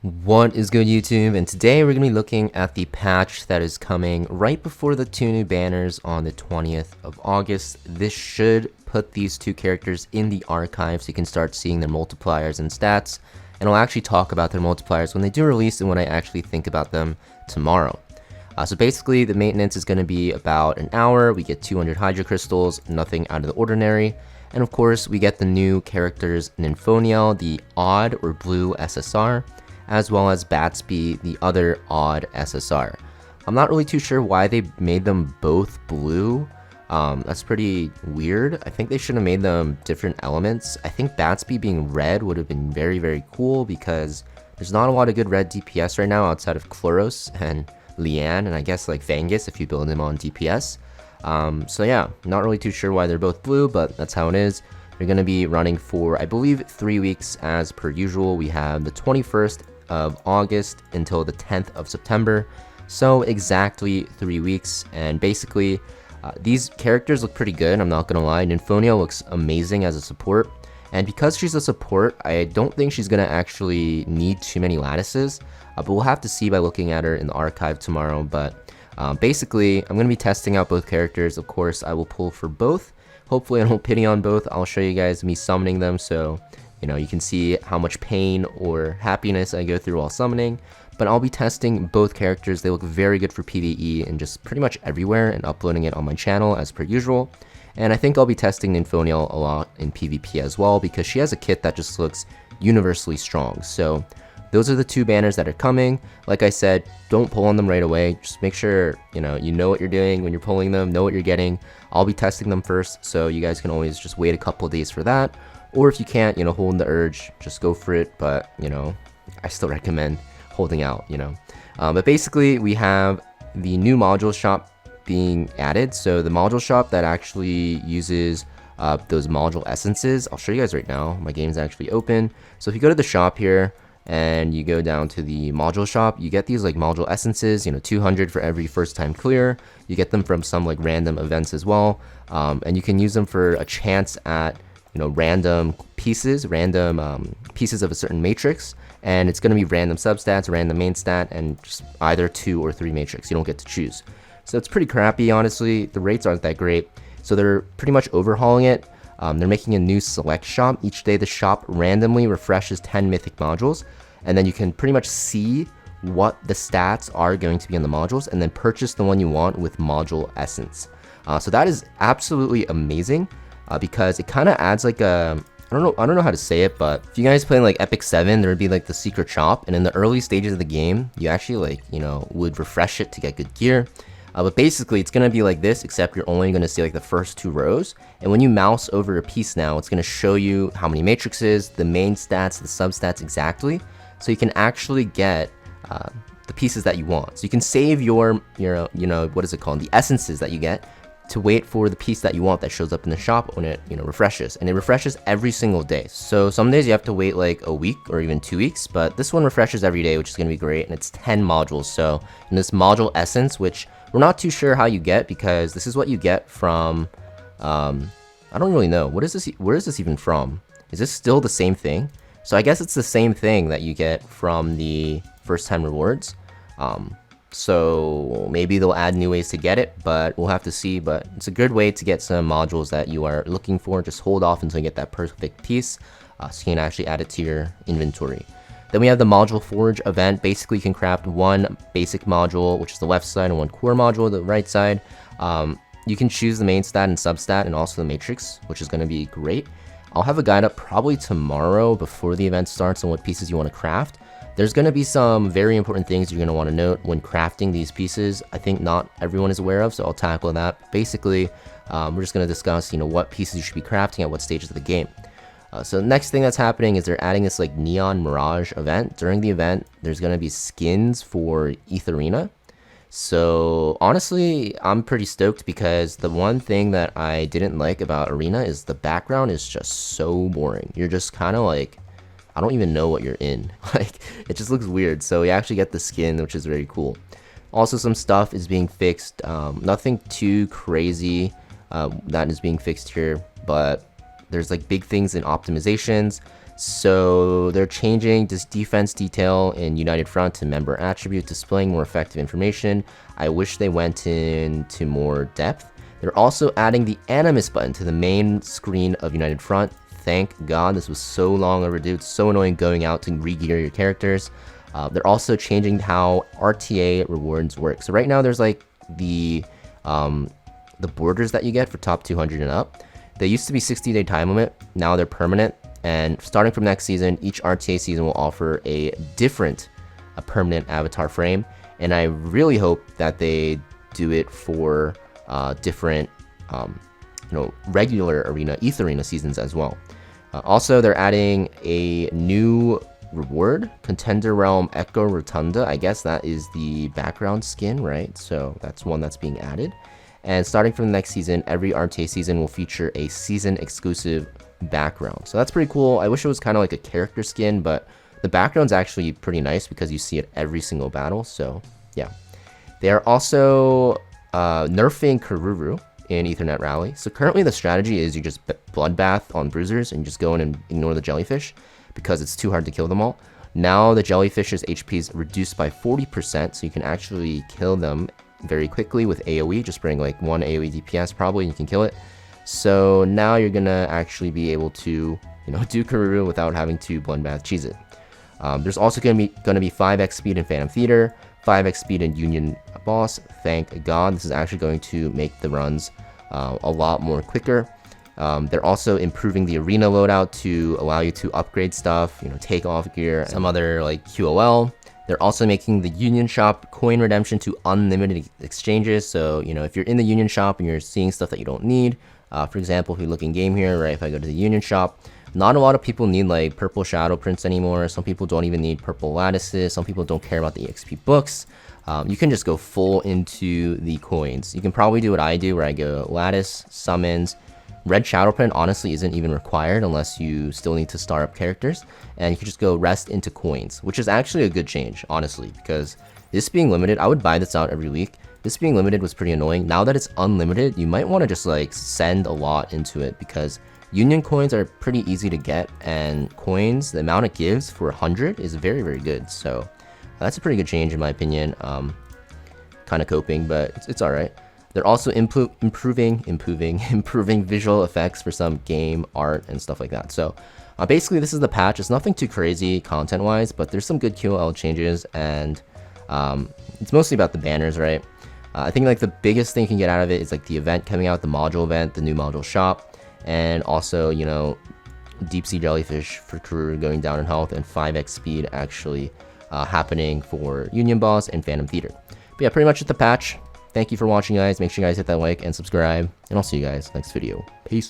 What is good, YouTube? And today we're going to be looking at the patch that is coming right before the two new banners on the 20th of August. This should put these two characters in the archive so you can start seeing their multipliers and stats. And I'll actually talk about their multipliers when they do release and when I actually think about them tomorrow. So basically the maintenance is going to be about an hour. We get 200 Hydra Crystals, nothing out of the ordinary. And of course we get the new characters Nymphoniel, the odd or blue SSR, as well as Batsby, the other odd SSR. I'm not really too sure why they made them both blue. That's pretty weird. I think they should have made them different elements. I think Batsby being red would have been very, very cool because there's not a lot of good red DPS right now outside of Chloros and Lian, and I guess like Vangus if you build him on DPS. So yeah, not really too sure why they're both blue, but that's how it is. They're going to be running for, I believe, 3 weeks as per usual. We have the 21st of August until the 10th of September, so exactly 3 weeks. And basically these characters look pretty good, I'm not gonna lie. Nymphoniel looks amazing as a support, and because she's a support, I don't think she's gonna actually need too many lattices, but we'll have to see by looking at her in the archive tomorrow. But basically I'm gonna be testing out both characters. Of course I will pull for both. Hopefully I don't pity on both. I'll show you guys me summoning them, so you can see how much pain or happiness I go through while summoning. But I'll be testing both characters. They look very good for PvE and just pretty much everywhere, and uploading it on my channel as per usual. And I think I'll be testing Nymphoniel a lot in PvP as well because she has a kit that just looks universally strong. So those are the two banners that are coming. Like I said, don't pull on them right away. Just make sure you know what you're doing when you're pulling them, know what you're getting. I'll be testing them first, so you guys can always just wait a couple of days for that. Or if you can't, hold the urge, just go for it. But, I still recommend holding out, But basically, we have the new module shop being added. So the module shop that actually uses those module essences. I'll show you guys right now. My game's actually open. So if you go to the shop here and you go down to the module shop, you get these like module essences, 200 for every first time clear. You get them from some like random events as well. And you can use them for a chance at random pieces of a certain matrix, and it's going to be random substats, random main stat, and just either 2 or 3 matrix. You don't get to choose, so it's pretty crappy, honestly. The rates aren't that great, so they're pretty much overhauling it. They're making a new select shop. Each day the shop randomly refreshes 10 mythic modules, and then you can pretty much see what the stats are going to be on the modules and then purchase the one you want with module essence. So that is absolutely amazing. Because it kind of adds like a, I don't know how to say it, but if you guys play like Epic 7, there would be like the secret shop, and in the early stages of the game, you actually would refresh it to get good gear. But basically it's going to be like this, except you're only going to see like the first 2 rows, and when you mouse over a piece now, it's going to show you how many matrices, the main stats, the substats exactly, so you can actually get the pieces that you want. So you can save your what is it called, the essences that you get, to wait for the piece that you want that shows up in the shop when it refreshes, and it refreshes every single day. So some days you have to wait like a week or even 2 weeks, but this one refreshes every day, which is going to be great. And it's 10 modules. So in this module essence, which we're not too sure how you get, because this is what you get from I don't really know, what is this, where is this even from? Is this still the same thing? So I guess it's the same thing that you get from the first time rewards. So maybe they'll add new ways to get it, but we'll have to see. But it's a good way to get some modules that you are looking for. Just hold off until you get that perfect piece, so you can actually add it to your inventory. Then we have the module forge event. Basically you can craft 1 basic module, which is the left side, and 1 core module, the right side. You can choose the main stat and substat and also the matrix, which is going to be great. I'll have a guide up probably tomorrow before the event starts on what pieces you want to craft. There's going to be some very important things you're going to want to note when crafting these pieces. I think not everyone is aware of, so I'll tackle that. Basically, we're just going to discuss, what pieces you should be crafting at what stages of the game. So the next thing that's happening is they're adding this like Neon Mirage event. During the event, there's going to be skins for Etheria. So honestly, I'm pretty stoked because the one thing that I didn't like about Arena is the background is just so boring. You're just kind of like, I don't even know what you're in. Like, it just looks weird. So you actually get the skin, which is very cool. Also, some stuff is being fixed. Nothing too crazy that is being fixed here, but there's like big things in optimizations. So they're changing this defense detail in United Front to member attribute, displaying more effective information. I wish they went into more depth. They're also adding the Animus button to the main screen of United Front. Thank God, this was so long overdue. It's so annoying going out to re-gear your characters. They're also changing how RTA rewards work. So right now there's like the borders that you get for top 200 and up. They used to be 60-day time limit. Now they're permanent. And starting from next season, each RTA season will offer a permanent avatar frame. And I really hope that they do it for different, regular arena, Etheria seasons as well. Also, they're adding a new reward, Contender Realm Echo Rotunda. I guess that is the background skin, right? So that's one that's being added. And starting from the next season, every RTA season will feature a season exclusive background. So that's pretty cool. I wish it was kind of like a character skin, but the background's actually pretty nice because you see it every single battle. So yeah. They are also nerfing Karuru in Ethernet Rally. So currently the strategy is you just bloodbath on bruisers and you just go in and ignore the jellyfish because it's too hard to kill them all. Now the jellyfish's HP is reduced by 40%, so you can actually kill them very quickly with AoE. Just bring like one AoE DPS probably and you can kill it. So now you're gonna actually be able to, do Karuru without having to bloodbath cheese it. There's also gonna be 5x speed in Phantom Theater, 5x speed in Union Boss. Thank God, this is actually going to make the runs a lot more quicker. They're also improving the arena loadout to allow you to upgrade stuff, take off gear, some other like QOL. They're also making the Union Shop coin redemption to unlimited exchanges. So, if you're in the Union Shop and you're seeing stuff that you don't need, for example, if you look in game here, right, if I go to the Union Shop, not a lot of people need like purple shadow prints anymore. Some people don't even need purple lattices. Some people don't care about the EXP books. You can just go full into the coins. You can probably do what I do, where I go lattice, summons. Red shadow print honestly isn't even required unless you still need to start up characters, and you can just go rest into coins, which is actually a good change, honestly, because this being limited, I would buy this out every week. This being limited was pretty annoying. Now that it's unlimited, you might want to just like send a lot into it, because Union coins are pretty easy to get, and coins, the amount it gives for 100 is very, very good. So that's a pretty good change in my opinion. Kind of coping, but it's all right. They're also improving visual effects for some game art and stuff like that. So basically this is the patch. It's nothing too crazy content wise, but there's some good QOL changes, and it's mostly about the banners, right? I think like the biggest thing you can get out of it is like the event coming out, the module event, the new module shop, and also, deep sea jellyfish for Karuru going down in health, and 5x speed actually happening for Union Boss and Phantom Theater. But yeah, pretty much at the patch. Thank you for watching, guys. Make sure you guys hit that like and subscribe, and I'll see you guys next video. Peace.